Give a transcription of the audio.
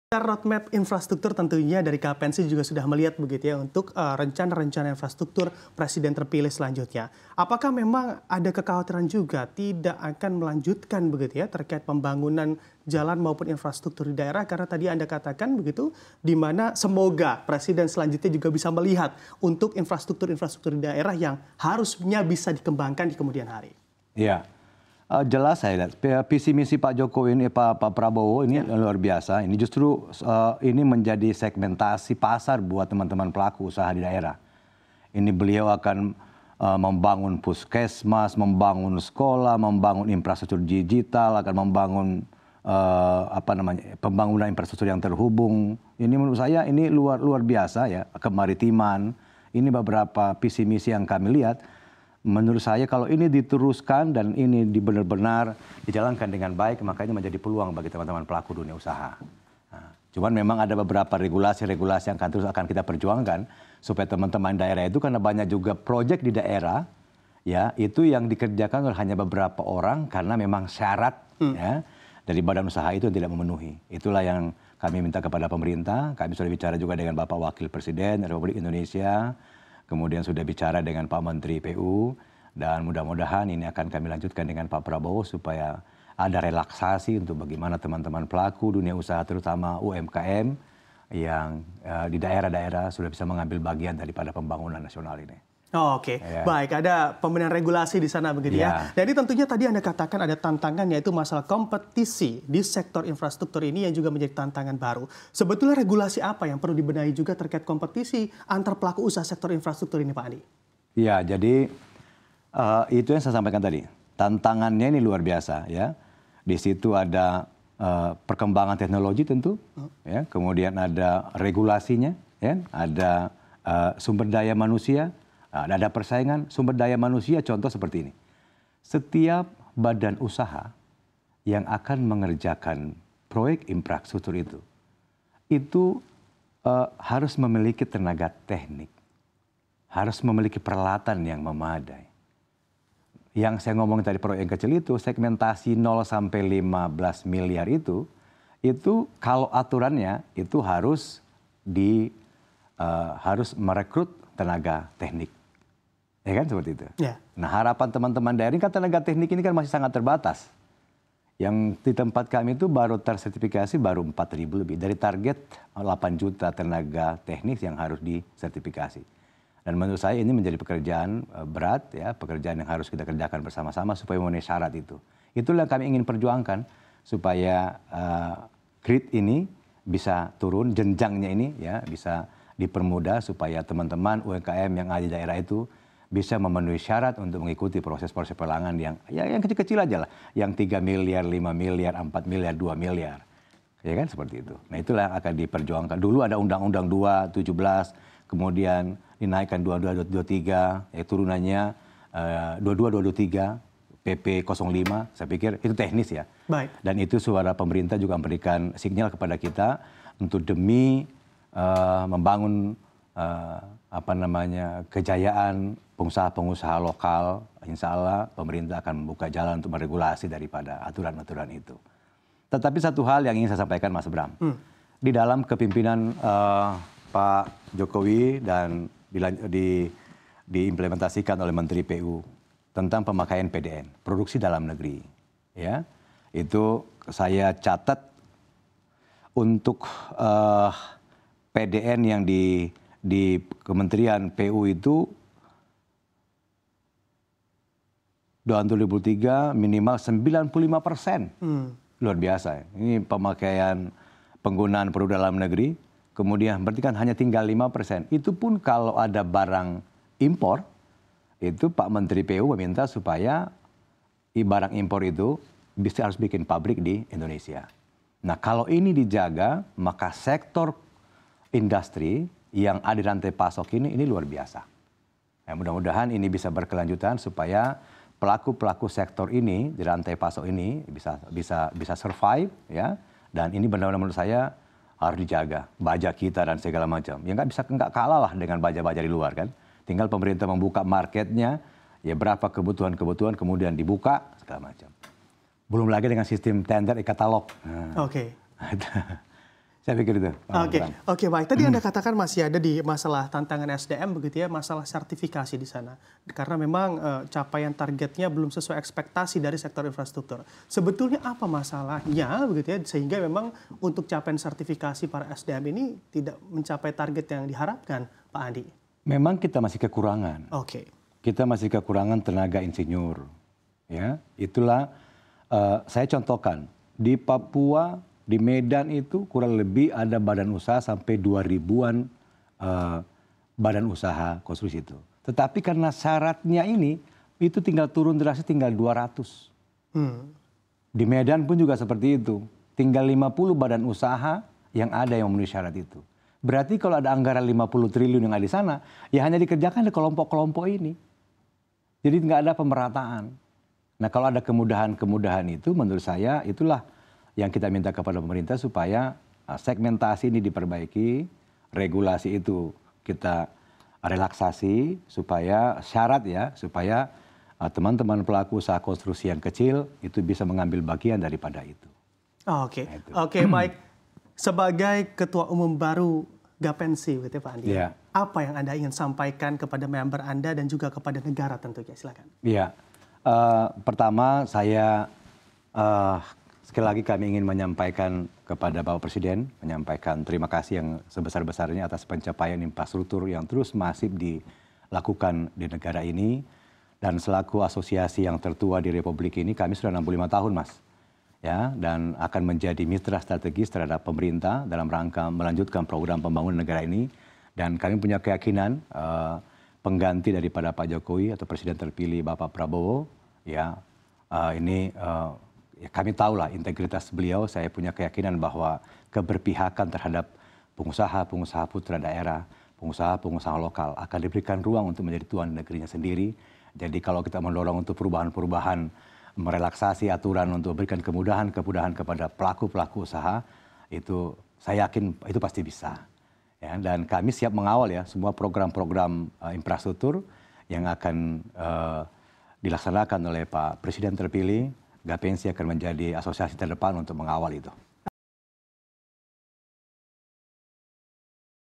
Roadmap infrastruktur tentunya dari KPNC juga sudah melihat begitu ya untuk rencana-rencana infrastruktur presiden terpilih selanjutnya. Apakah memang ada kekhawatiran juga tidak akan melanjutkan begitu ya terkait pembangunan jalan maupun infrastruktur di daerah karena tadi Anda katakan begitu di mana semoga presiden selanjutnya juga bisa melihat untuk infrastruktur-infrastruktur di daerah yang harusnya bisa dikembangkan di kemudian hari. Iya. Jelas saya lihat visi misi Pak Jokowi ini, Pak Prabowo ini luar biasa. Ini justru ini menjadi segmentasi pasar buat teman-teman pelaku usaha di daerah. Ini beliau akan membangun puskesmas, membangun sekolah, membangun infrastruktur digital, akan membangun pembangunan infrastruktur yang terhubung. Ini menurut saya ini luar biasa ya, kemaritiman. Ini beberapa visi misi yang kami lihat. Menurut saya kalau ini diteruskan dan ini benar-benar dijalankan dengan baik, maka ini menjadi peluang bagi teman-teman pelaku dunia usaha. Nah, cuman memang ada beberapa regulasi-regulasi yang terus akan kita perjuangkan supaya teman-teman daerah itu, karena banyak juga proyek di daerah ya itu yang dikerjakan oleh hanya beberapa orang karena memang syarat ya dari badan usaha itu tidak memenuhi. Itulah yang kami minta kepada pemerintah. Kami sudah bicara juga dengan Bapak Wakil Presiden Republik Indonesia. Kemudian sudah bicara dengan Pak Menteri PU dan mudah-mudahan ini akan kami lanjutkan dengan Pak Prabowo supaya ada relaksasi untuk bagaimana teman-teman pelaku dunia usaha terutama UMKM yang di daerah-daerah sudah bisa mengambil bagian daripada pembangunan nasional ini. Oh, oke. Baik, ada pembenahan regulasi di sana begitu ya. Jadi tentunya tadi Anda katakan ada tantangan yaitu masalah kompetisi di sektor infrastruktur ini yang juga menjadi tantangan baru. Sebetulnya regulasi apa yang perlu dibenahi juga terkait kompetisi antar pelaku usaha sektor infrastruktur ini Pak Andi? Iya, jadi itu yang saya sampaikan tadi. Tantangannya ini luar biasa ya. Di situ ada perkembangan teknologi tentu, ya. Kemudian ada regulasinya, ya. Ada sumber daya manusia. Ada persaingan sumber daya manusia, contoh seperti ini. Setiap badan usaha yang akan mengerjakan proyek infrastruktur itu harus memiliki tenaga teknik, harus memiliki peralatan yang memadai. Yang saya ngomong tadi proyek yang kecil itu, segmentasi 0 sampai 15 miliar itu kalau aturannya itu harus merekrut tenaga teknik. Ya kan seperti itu. Yeah. Nah harapan teman-teman daerah ini kan tenaga teknik ini kan masih sangat terbatas. Yang di tempat kami itu baru tersertifikasi baru 4.000 lebih. Dari target 8 juta tenaga teknik yang harus disertifikasi. Dan menurut saya ini menjadi pekerjaan berat ya, pekerjaan yang harus kita kerjakan bersama-sama supaya memenuhi syarat itu. Itulah yang kami ingin perjuangkan supaya grid ini bisa turun, jenjangnya ini ya bisa dipermudah supaya teman-teman UMKM yang ada di daerah itu bisa memenuhi syarat untuk mengikuti proses-proses pelelangan yang kecil-kecil aja lah. Yang 3 miliar, 5 miliar, 4 miliar, 2 miliar. Ya kan seperti itu. Nah itulah yang akan diperjuangkan. Dulu ada Undang-Undang 217, kemudian dinaikkan 2223, ya turunannya 2223, PP 05. Saya pikir itu teknis ya. Baik. Dan itu suara pemerintah juga memberikan sinyal kepada kita untuk demi membangun kejayaan pengusaha-pengusaha lokal, insya Allah pemerintah akan membuka jalan untuk meregulasi daripada aturan-aturan itu. Tetapi satu hal yang ingin saya sampaikan Mas Bram, di dalam kepimpinan Pak Jokowi dan diimplementasikan oleh Menteri PU tentang pemakaian PDN, produksi dalam negeri, ya itu saya catat untuk PDN yang di Kementerian PU itu tahun 2003 minimal 95%. Luar biasa. Ini pemakaian penggunaan produk dalam negeri. Kemudian berarti kan hanya tinggal 5%. Itu pun kalau ada barang impor, itu Pak Menteri PU meminta supaya barang impor itu harus bikin pabrik di Indonesia. Nah kalau ini dijaga, maka sektor industri yang ada di rantai pasok ini luar biasa. Ya, mudah-mudahan ini bisa berkelanjutan supaya pelaku-pelaku sektor ini di rantai pasok ini bisa survive ya. Dan ini benar-benar menurut saya harus dijaga baja kita dan segala macam. Ya nggak kalah lah dengan baja-baja di luar kan. Tinggal pemerintah membuka marketnya, ya berapa kebutuhan kemudian dibuka segala macam. Belum lagi dengan sistem tender e-katalog. Oke. Saya pikir itu. Oke, baik. Tadi Anda katakan masih ada di masalah tantangan SDM begitu ya, masalah sertifikasi di sana. Karena memang capaian targetnya belum sesuai ekspektasi dari sektor infrastruktur. Sebetulnya apa masalahnya begitu ya, sehingga memang untuk capaian sertifikasi para SDM ini tidak mencapai target yang diharapkan, Pak Andi? Memang kita masih kekurangan. Kita masih kekurangan tenaga insinyur. Ya, itulah saya contohkan di Papua. Di Medan itu kurang lebih ada badan usaha sampai 2.000-an badan usaha konstruksi itu. Tetapi karena syaratnya ini, itu tinggal turun drastis tinggal 200. Di Medan pun juga seperti itu. Tinggal 50 badan usaha yang ada yang memenuhi syarat itu. Berarti kalau ada anggaran 50 triliun yang ada di sana, ya hanya dikerjakan di kelompok-kelompok ini. Jadi nggak ada pemerataan. Nah kalau ada kemudahan-kemudahan itu menurut saya itulah yang kita minta kepada pemerintah supaya segmentasi ini diperbaiki, regulasi itu kita relaksasi supaya syarat ya, supaya teman-teman pelaku usaha konstruksi yang kecil itu bisa mengambil bagian daripada itu. Oke, baik. Sebagai Ketua Umum baru Gapensi, gitu Pak Andi, apa yang Anda ingin sampaikan kepada member Anda dan juga kepada negara tentunya? Silakan. Iya, pertama saya sekali lagi kami ingin menyampaikan kepada Bapak Presiden, menyampaikan terima kasih yang sebesar-besarnya atas pencapaian infrastruktur yang terus masif dilakukan di negara ini. Dan selaku asosiasi yang tertua di Republik ini, kami sudah 65 tahun, Mas. Ya, dan akan menjadi mitra strategis terhadap pemerintah dalam rangka melanjutkan program pembangunan negara ini. Dan kami punya keyakinan pengganti daripada Pak Jokowi atau Presiden terpilih Bapak Prabowo, ya ya kami tahulah integritas beliau, saya punya keyakinan bahwa keberpihakan terhadap pengusaha-pengusaha putra daerah, pengusaha-pengusaha lokal akan diberikan ruang untuk menjadi tuan negerinya sendiri. Jadi kalau kita mendorong untuk perubahan-perubahan, merelaksasi aturan untuk memberikan kemudahan-kemudahan kepada pelaku-pelaku usaha, itu saya yakin itu pasti bisa. Ya, dan kami siap mengawal ya semua program-program infrastruktur yang akan dilaksanakan oleh Pak Presiden terpilih. Gapensi akan menjadi asosiasi terdepan untuk mengawal itu.